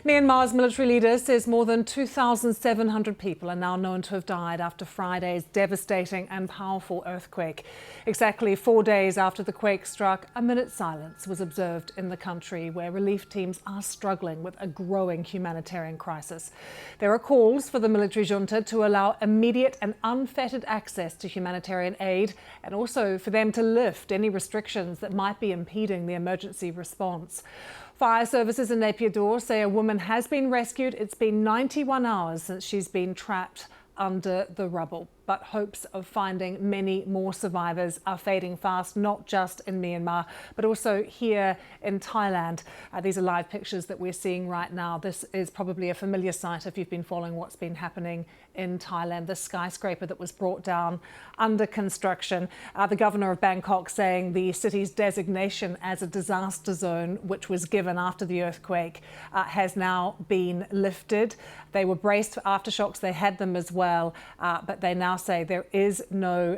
Myanmar's military leader says more than 2,700 people are now known to have died after Friday's devastating and powerful earthquake. Exactly 4 days after the quake struck, a minute's silence was observed in the country where relief teams are struggling with a growing humanitarian crisis. There are calls for the military junta to allow immediate and unfettered access to humanitarian aid and also for them to lift any restrictions that might be impeding the emergency response. Fire services in Naypyidaw say a woman has been rescued. It's been 91 hours since she's been trapped under the rubble. But hopes of finding many more survivors are fading fast, not just in Myanmar, but also here in Thailand. These are live pictures that we're seeing right now. This is probably a familiar sight if you've been following what's been happening in Thailand. The skyscraper that was brought down under construction. The governor of Bangkok saying the city's designation as a disaster zone, which was given after the earthquake, has now been lifted. They were braced for aftershocks. They had them as well, but they now say there is no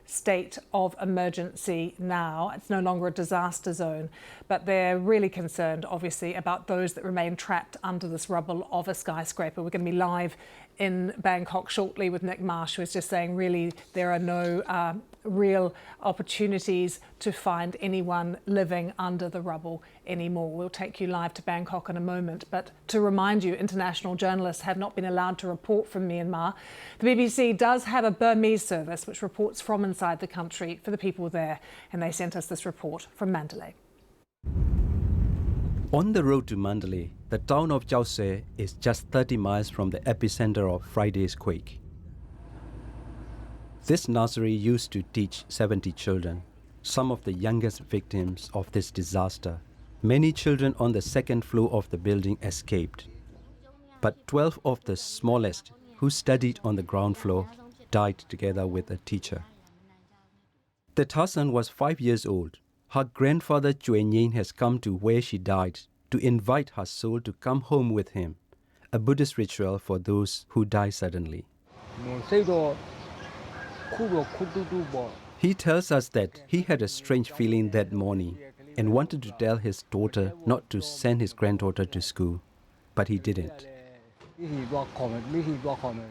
state of emergency now. It's no longer a disaster zone, but they're really concerned, obviously, about those that remain trapped under this rubble of a skyscraper. We're going to be live in Bangkok shortly with Nick Marsh, who is just saying really there are no real opportunities to find anyone living under the rubble anymore. We'll take you live to Bangkok in a moment, but to remind you, international journalists have not been allowed to report from Myanmar. The BBC does have a Burmese service which reports from inside the country for the people there, and they sent us this report from Mandalay. On the road to Mandalay, the town of Chao Se is just 30 miles from the epicenter of Friday's quake. This nursery used to teach 70 children, some of the youngest victims of this disaster. Many children on the second floor of the building escaped, but 12 of the smallest, who studied on the ground floor, died together with a teacher. The Tarzan was 5 years old. Her grandfather Chue Nyen has come to where she died to invite her soul to come home with him, a Buddhist ritual for those who die suddenly. He tells us that he had a strange feeling that morning and wanted to tell his daughter not to send his granddaughter to school, but he didn't.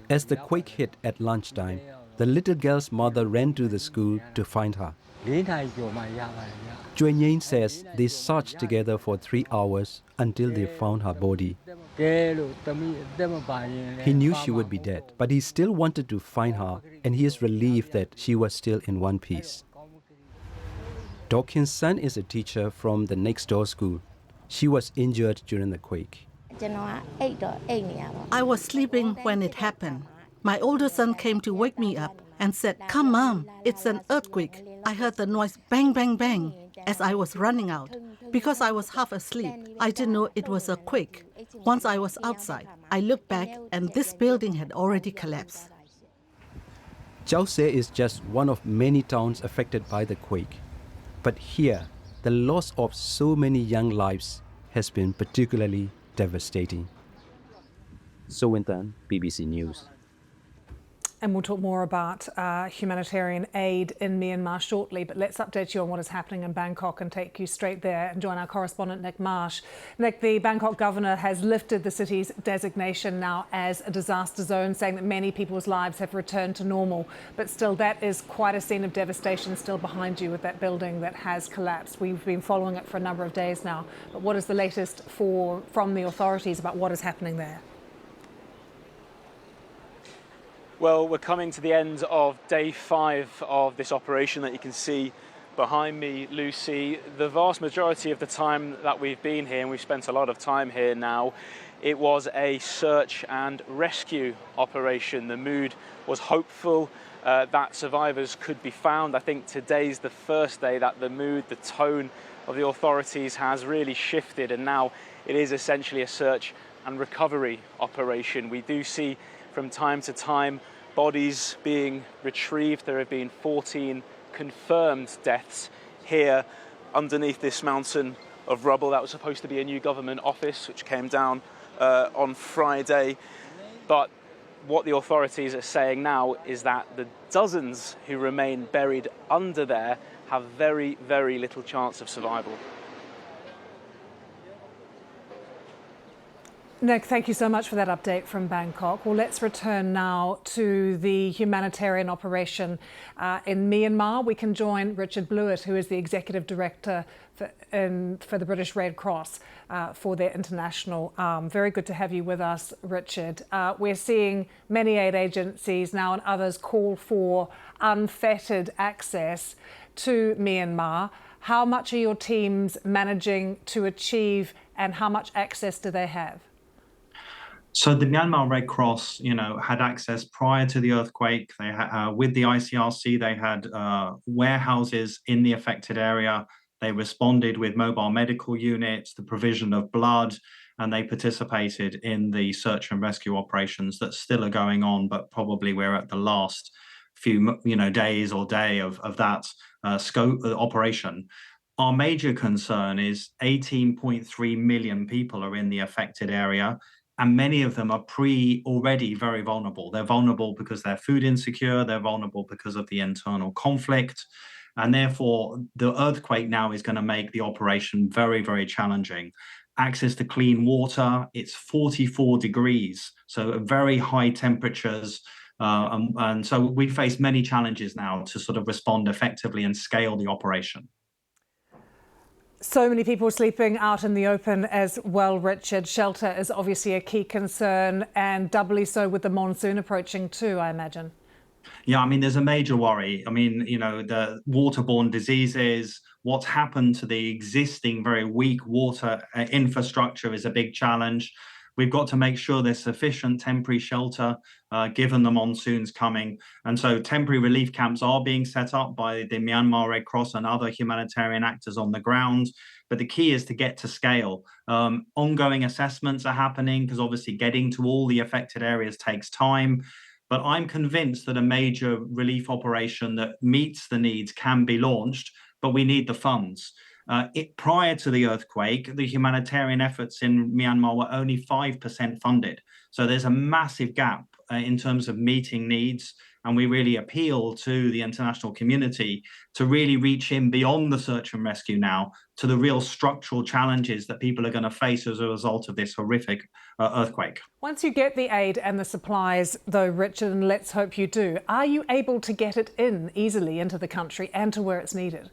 As the quake hit at lunchtime, the little girl's mother ran to the school to find her. Chue Nyen says they searched together for 3 hours until they found her body. He knew she would be dead, but he still wanted to find her, and he is relieved that she was still in one piece. Dawkins' son is a teacher from the next door school. She was injured during the quake. I was sleeping when it happened. My older son came to wake me up and said, "Come, Mom, it's an earthquake." I heard the noise bang, bang, bang as I was running out. Because I was half asleep, I didn't know it was a quake. Once I was outside, I looked back and this building had already collapsed. Chao Se is just one of many towns affected by the quake. But here, the loss of so many young lives has been particularly devastating. So Wintan, BBC News. And we'll talk more about humanitarian aid in Myanmar shortly, but let's update you on what is happening in Bangkok and take you straight there and join our correspondent Nick Marsh. Nick, the Bangkok governor has lifted the city's designation now as a disaster zone, saying that many people's lives have returned to normal. But still, that is quite a scene of devastation still behind you with that building that has collapsed. We've been following it for a number of days now. But what is the latest from the authorities about what is happening there? Well, we're coming to the end of day 5 of this operation that you can see behind me, Lucy. The vast majority of the time that we've been here, and we've spent a lot of time here now, it was a search and rescue operation. The mood was hopeful that survivors could be found. I think today's the first day that the mood, the tone of the authorities has really shifted, and now it is essentially a search and recovery operation. We do see from time to time bodies being retrieved. There have been 14 confirmed deaths here underneath this mountain of rubble. That was supposed to be a new government office which came down on Friday. But what the authorities are saying now is that the dozens who remain buried under there have very, very little chance of survival. Nick, thank you so much for that update from Bangkok. Well, let's return now to the humanitarian operation in Myanmar. We can join Richard Blewett, who is the Executive Director for the British Red Cross for their international arm. Very good to have you with us, Richard. We're seeing many aid agencies now and others call for unfettered access to Myanmar. How much are your teams managing to achieve, and how much access do they have? So the Myanmar Red Cross, had access prior to the earthquake. They with the ICRC, they had warehouses in the affected area. They responded with mobile medical units, the provision of blood, and they participated in the search and rescue operations that still are going on. But probably we're at the last few, days or day of that scope operation. Our major concern is 18.3 million people are in the affected area, and many of them are already very vulnerable. They're vulnerable because they're food insecure, they're vulnerable because of the internal conflict, and therefore the earthquake now is going to make the operation very, very challenging. Access to clean water, it's 44 degrees, so very high temperatures. And so we face many challenges now to sort of respond effectively and scale the operation. So many people sleeping out in the open as well, Richard. Shelter is obviously a key concern, and doubly so with the monsoon approaching too, I imagine. Yeah, there's a major worry. The waterborne diseases, what's happened to the existing very weak water infrastructure is a big challenge. We've got to make sure there's sufficient temporary shelter given the monsoons coming. And so temporary relief camps are being set up by the Myanmar Red Cross and other humanitarian actors on the ground. But the key is to get to scale. Ongoing assessments are happening because obviously getting to all the affected areas takes time. But I'm convinced that a major relief operation that meets the needs can be launched, but we need the funds. Prior to the earthquake, the humanitarian efforts in Myanmar were only 5% funded. So there's a massive gap in terms of meeting needs. And we really appeal to the international community to really reach in beyond the search and rescue now to the real structural challenges that people are going to face as a result of this horrific earthquake. Once you get the aid and the supplies, though, Richard, and let's hope you do, are you able to get it in easily into the country and to where it's needed?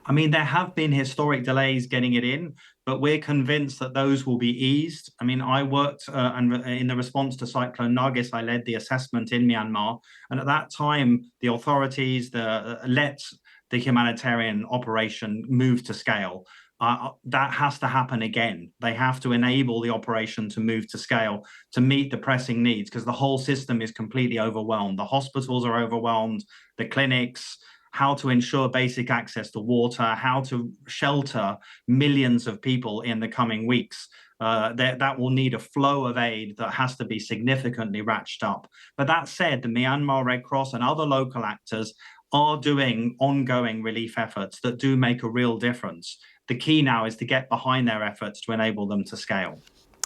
There have been historic delays getting it in, but we're convinced that those will be eased. I worked in the response to Cyclone Nargis, I led the assessment in Myanmar. And at that time, the authorities let the humanitarian operation move to scale. That has to happen again. They have to enable the operation to move to scale to meet the pressing needs because the whole system is completely overwhelmed. The hospitals are overwhelmed, the clinics, how to ensure basic access to water, how to shelter millions of people in the coming weeks. That will need a flow of aid that has to be significantly ratcheted up. But that said, the Myanmar Red Cross and other local actors are doing ongoing relief efforts that do make a real difference. The key now is to get behind their efforts to enable them to scale.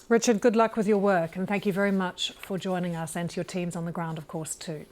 Richard, good luck with your work, and thank you very much for joining us, and to your teams on the ground, of course, too.